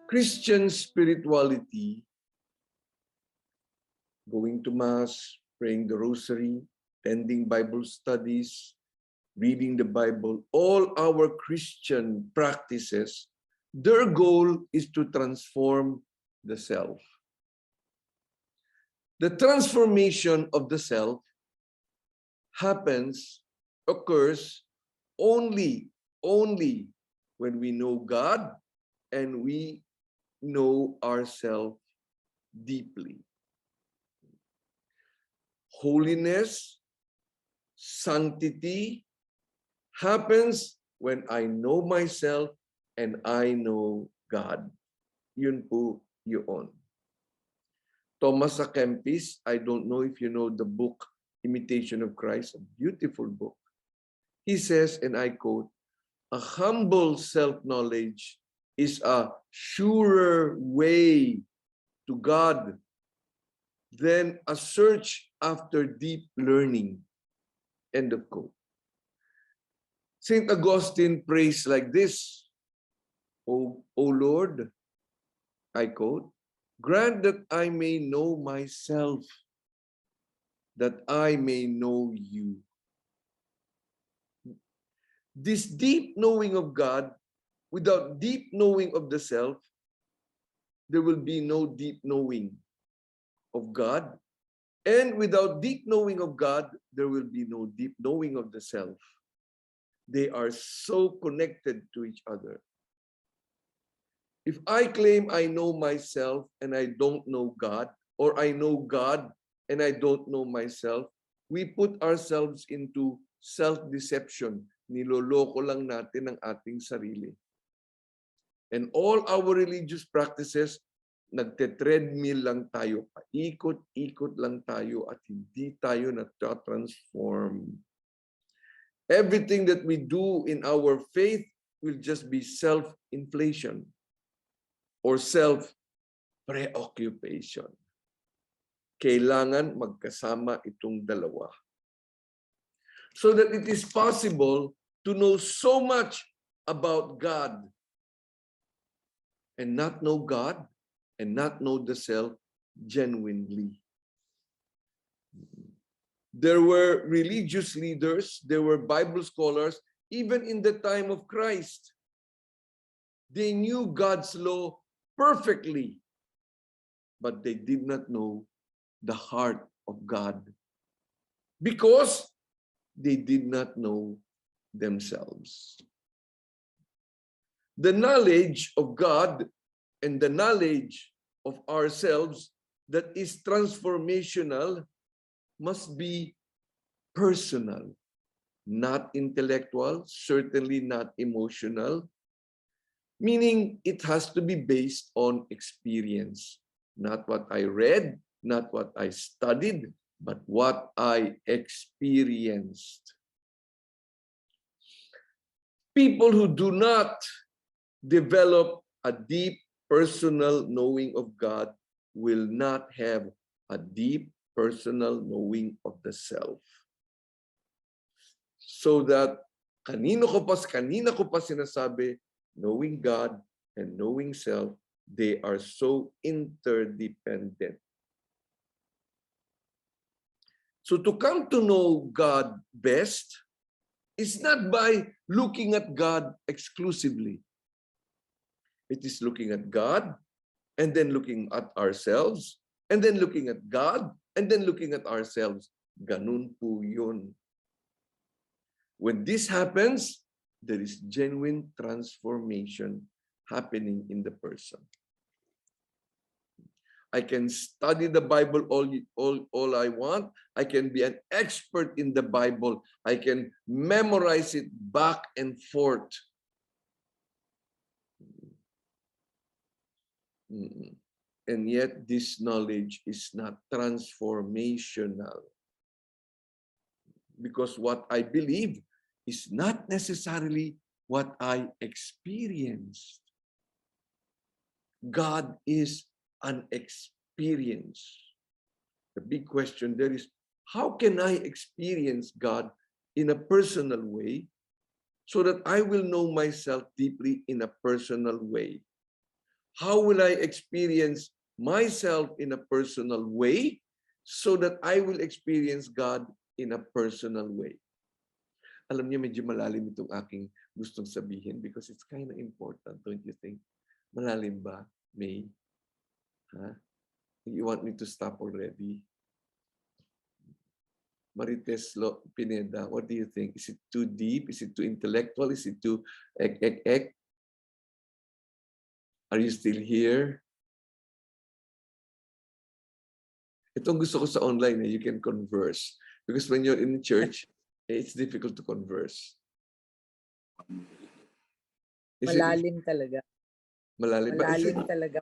Christian spirituality, going to Mass, praying the Rosary, attending Bible studies, reading the Bible, all our Christian practices, their goal is to transform the self. The transformation of the self occurs only when we know God and we know ourselves deeply. Holiness, sanctity happens when I know myself and I know God. Yun po yun. Thomas A. Kempis, I don't know if you know the book Imitation of Christ, a beautiful book. He says, and I quote, "A humble self-knowledge is a surer way to God than a search after deep learning." End of quote. St. Augustine prays like this, O Lord, I quote, "Grant that I may know myself, that I may know you." This deep knowing of God, without deep knowing of the self, there will be no deep knowing of God. And without deep knowing of God, there will be no deep knowing of the self. They are so connected to each other. If I claim I know myself and I don't know God, or I know God and I don't know myself, we put ourselves into self-deception. Niloloko lang natin ang ating sarili. And all our religious practices, nagte-treadmill lang tayo, paikot-ikot lang tayo at hindi tayo na-transform. Everything that we do in our faith will just be self-inflation or self-preoccupation. Kailangan magkasama itong dalawa, so that it is possible to know so much about God and not know God and not know the self genuinely. There were religious leaders, there were Bible scholars, even in the time of Christ. They knew God's law perfectly, but they did not know the heart of God because they did not know themselves. The knowledge of God and the knowledge of ourselves that is transformational must be personal, not intellectual, certainly not emotional, meaning it has to be based on experience, not what I read, not what I studied, but what I experienced. People who do not develop a deep personal knowing of God will not have a deep personal knowing of the self. So that kanina ko pa sinasabi, knowing God and knowing self, they are so interdependent. So to come to know God best is not by looking at God exclusively. It is looking at God and then looking at ourselves and then looking at God and then looking at ourselves. Ganun po yun. When this happens, there is genuine transformation happening in the person. I can study the Bible all I want. I can be an expert in the Bible. I can memorize it back and forth. And yet this knowledge is not transformational. Because what I believe is not necessarily what I experienced. God is an experience. The big question there is, how can I experience God in a personal way so that I will know myself deeply in a personal way? How will I experience myself in a personal way so that I will experience God in a personal way? Alam niyo, medyo malalim itong aking gustong sabihin because it's kind of important, don't you think? Malalim ba, May? Huh? You want me to stop already? Marites Pineda, what do you think? Is it too deep? Is it too intellectual? Is it too ek? Are you still here? Itong gusto ko sa online, you can converse. Because when you're in church, it's difficult to converse. Malalim talaga. Malalim. Malalim talaga.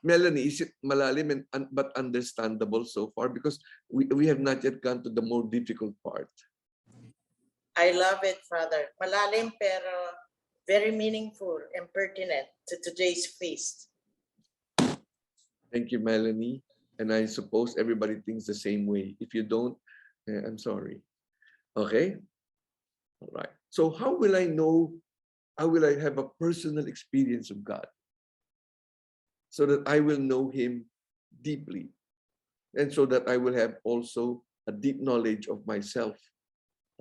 Melanie, is it malalim but understandable so far? Because we have not yet gone to the more difficult part. I love it, Father. Malalim pero very meaningful and pertinent to today's feast. Thank you, Melanie. And I suppose everybody thinks the same way. If you don't, I'm sorry. Okay? All right. So how will I know, how will I have a personal experience of God? So that I will know Him deeply. And so that I will have also a deep knowledge of myself.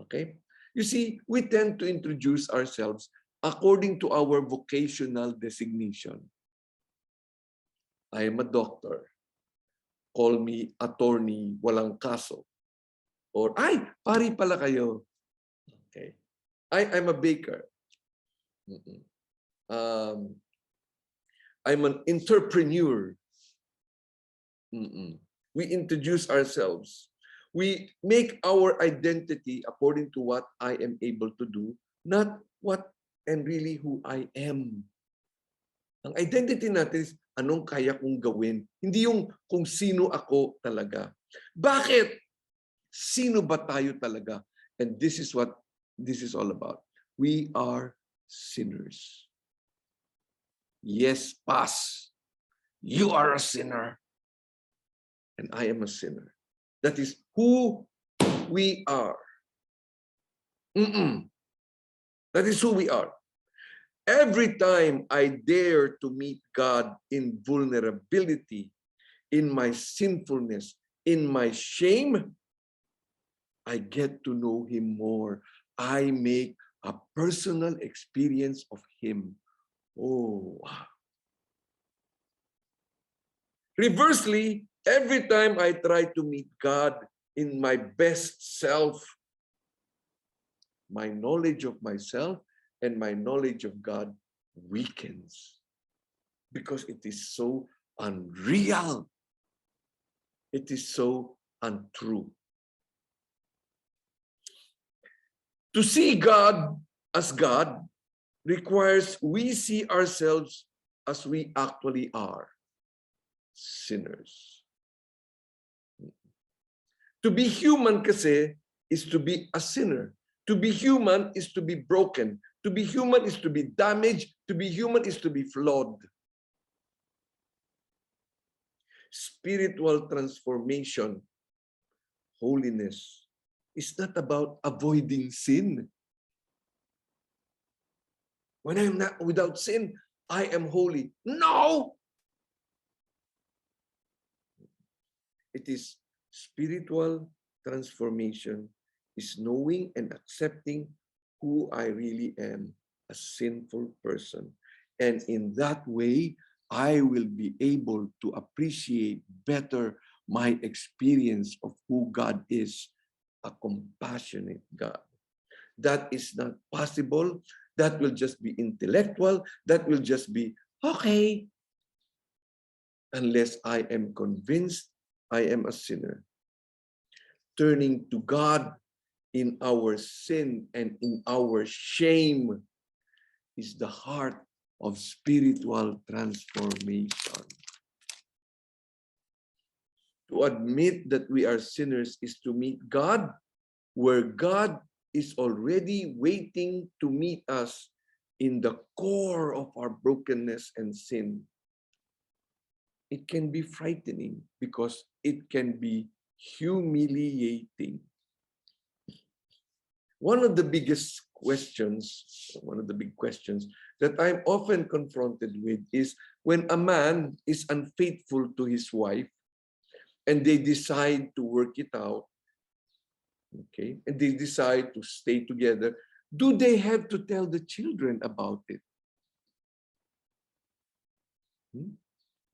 Okay? You see, we tend to introduce ourselves according to our vocational designation. I am a doctor. Call me attorney, walang kaso. Or, ay, pari pala kayo. Okay. I'm a baker. I'm an entrepreneur. We introduce ourselves. We make our identity according to what I am able to do, not what and really who I am. Ang identity natin is anong kaya kong gawin, hindi yung kung sino ako talaga. Bakit? Sino ba tayo talaga? And this is what this is all about. We are sinners. Yes, Paz. You are a sinner. And I am a sinner. That is who we are. That is who we are. Every time I dare to meet God in vulnerability, in my sinfulness, in my shame, I get to know Him more. I make a personal experience of Him. Oh, wow. Reversely, every time I try to meet God in my best self, my knowledge of myself and my knowledge of God weakens because it is so unreal. It is so untrue. To see God as God requires we see ourselves as we actually are, sinners. To be human kasi is to be a sinner. To be human is to be broken. To be human is to be damaged. To be human is to be flawed. Spiritual transformation, holiness, is not about avoiding sin. When I'm not without sin, I am holy. No! It is spiritual transformation, is knowing and accepting who I really am, a sinful person. And in that way, I will be able to appreciate better my experience of who God is, a compassionate God. That is not possible. That will just be intellectual. That will just be, okay. Unless I am convinced I am a sinner. Turning to God in our sin and in our shame is the heart of spiritual transformation. To admit that we are sinners is to meet God where God is already waiting to meet us in the core of our brokenness and sin. It can be frightening because it can be humiliating. one of the biggest questions, one of the big questions that I'm often confronted with is when a man is unfaithful to his wife and they decide to work it out, okay, and they decide to stay together, do they have to tell the children about it?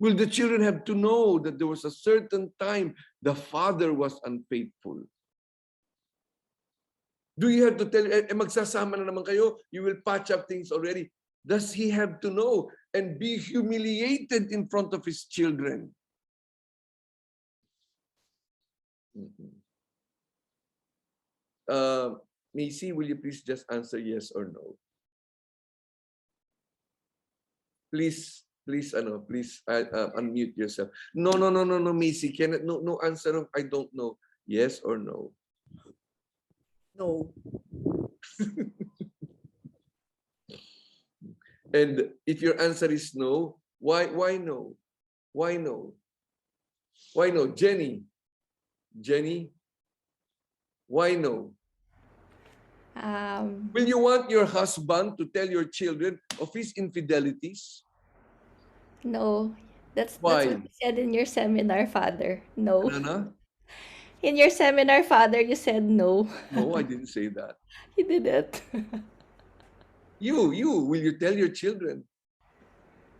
Will the children have to know that there was a certain time the father was unfaithful? Do you have to tell, magsasama na naman kayo, you will patch up things already. Does he have to know and be humiliated in front of his children? Macy, will you please just answer yes or no? Please, please, unmute yourself. No, Macy, no answer of I don't know. Yes or no? No. And if your answer is no, why no? Why no? Why no? Jenny, why no? Will you want your husband to tell your children of his infidelities? No. That's Why? what you said in your seminar, Father. No. Ano na? In your seminar, Father, you said no. No, I didn't say that. You didn't. Will you tell your children?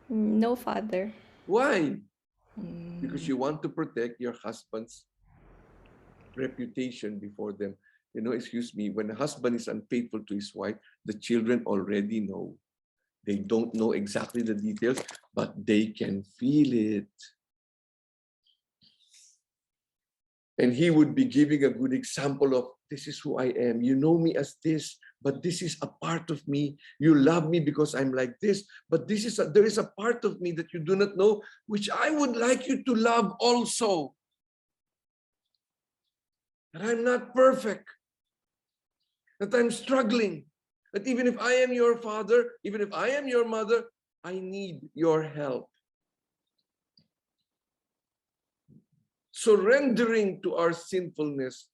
No, Father. Why? Because you want to protect your husband's reputation before them. You know, excuse me, when a husband is unfaithful to his wife, the children already know. They don't know exactly the details, but they can feel it. And he would be giving a good example of, this is who I am. You know me as this, but this is a part of me. You love me because I'm like this, but there is a part of me that you do not know, which I would like you to love also. That I'm not perfect, that I'm struggling, that even if I am your father, even if I am your mother, I need your help. Surrendering to our sinfulness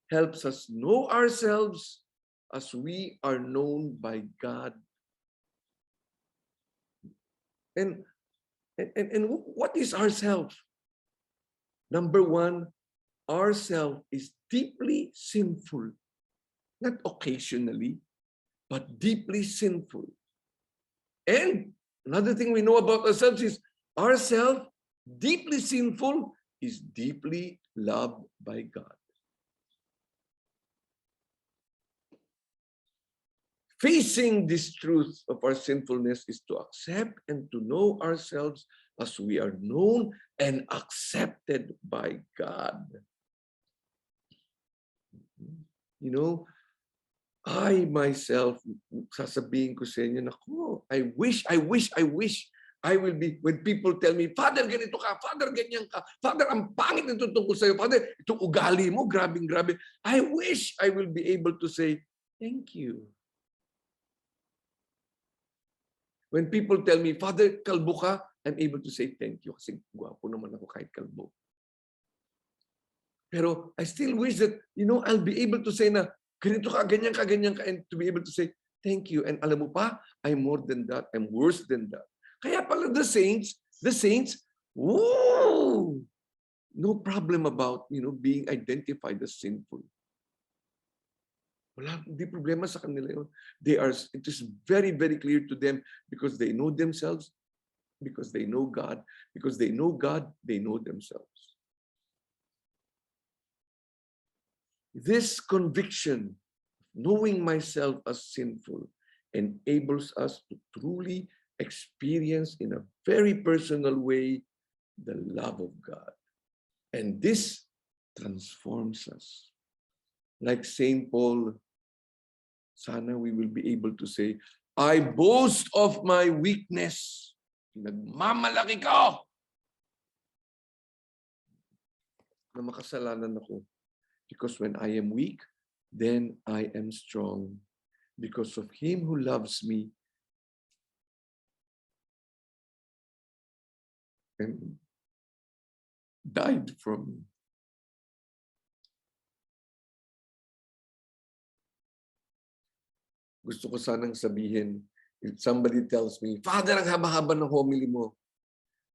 helps us know ourselves as we are known by God. And what is ourself? Number one, ourself is deeply sinful. Not occasionally, but deeply sinful. And another thing we know about ourselves is ourself, deeply sinful, is deeply loved by God. Facing this truth of our sinfulness is to accept and to know ourselves as we are known and accepted by God. You know, I myself, sasabihin ko sa inyo, naku, I wish I will be, when people tell me, Father, ganito ka, Father, ganyan ka, Father, ang pangit na tungkol sa'yo, Father, itong ugali mo, grabe. I wish I will be able to say, thank you. When people tell me, Father, kalbo ka, I'm able to say thank you kasi gwapo naman ako kahit kalbo. Pero I still wish that, I'll be able to say na, ganito ka, ganyan ka, and to be able to say, thank you. And alam mo pa, I'm more than that. I'm worse than that. Kaya pala the saints, woo! No problem about, being identified as sinful. Wala, hindi problema sa kanila yun. It is very, very clear to them because they know themselves, because they know God, because they know God, they know themselves. This conviction, knowing myself as sinful, enables us to truly experience in a very personal way the love of God. And this transforms us. Like St. Paul, sana we will be able to say, I boast of my weakness. Nagmamalaki ko na makasalanan ako. Because when I am weak, then I am strong. Because of Him who loves me and died for me. gusto ko sanang sabihin, if somebody tells me, Father, ang haba-haba ng homily mo.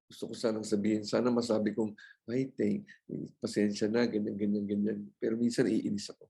Gusto ko sanang sabihin, sana masabi kong, ay, pasensya na, ganyan, ganyan, ganyan. Pero minsan iinis ako.